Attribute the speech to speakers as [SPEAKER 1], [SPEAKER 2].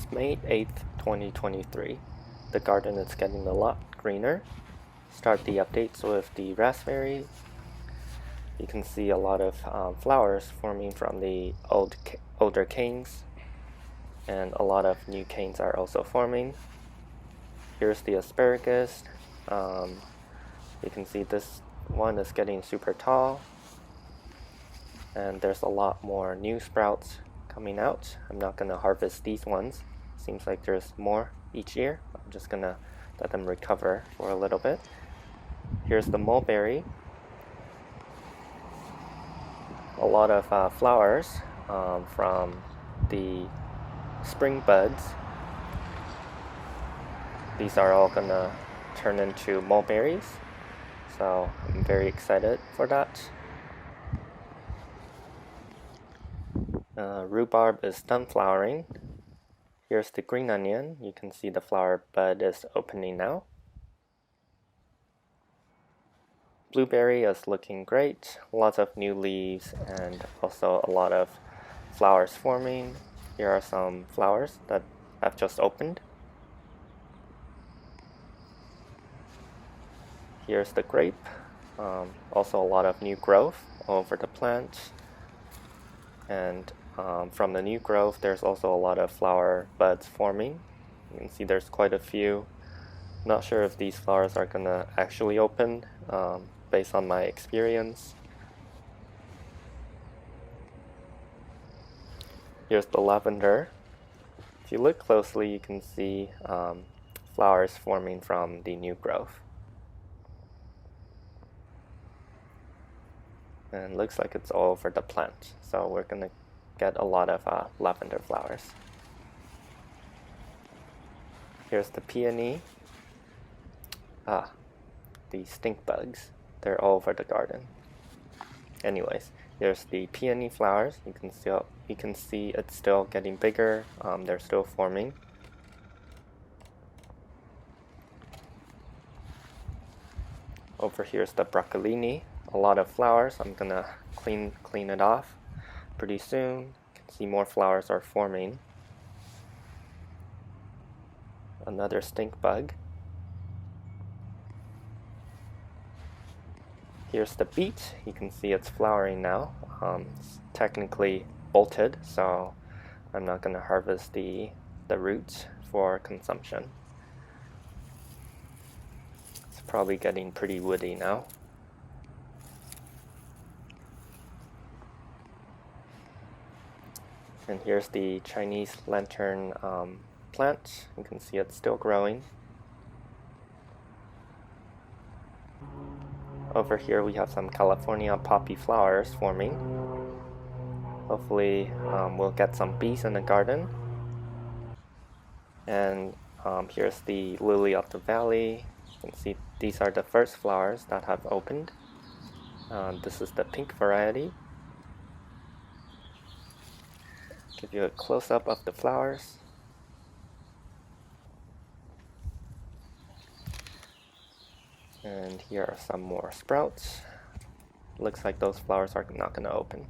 [SPEAKER 1] It's May 8th, 2023. The garden is getting a lot greener. Start the updates with the raspberry. You can see a lot of flowers forming from the older canes, and a lot of new canes are also forming. Here's the asparagus. You can see this one is getting super tall, and there's a lot more new sprouts coming out. I'm not going to harvest these ones. Seems like there's more each year. I'm just going to let them recover for a little bit. Here's the mulberry. A lot of flowers from the spring buds. These are all going to turn into mulberries. So I'm very excited for that. Rhubarb is done flowering. Here's the green onion. You can see the flower bud is opening now. Blueberry is looking great. Lots of new leaves and also a lot of flowers forming. Here are some flowers that have just opened. Here's the grape. Also a lot of new growth over the plant. And from the new growth, there's also a lot of flower buds forming. You can see there's quite a few. Not sure if these flowers are gonna actually open based on my experience. Here's the lavender. If you look closely, you can see flowers forming from the new growth. And looks like it's all over the plant, so we're gonna get a lot of lavender flowers. Here's the peony. The stink bugs, they're all over the garden. Anyways, here's the peony flowers. You can see it's still getting bigger. They're still forming. Over here's the broccolini. A lot of flowers. I'm gonna clean it off pretty soon. You can see more flowers are forming. Another stink bug. Here's the beet. You can see it's flowering now. It's technically bolted, so I'm not gonna harvest the roots for consumption. It's probably getting pretty woody now. And here's the Chinese lantern plant. You can see it's still growing. Over here we have some California poppy flowers forming. Hopefully we'll get some bees in the garden. And here's the lily of the valley. You can see these are the first flowers that have opened. This is the pink variety. Give you a close-up of the flowers. And here are some more sprouts. Looks like those flowers are not going to open.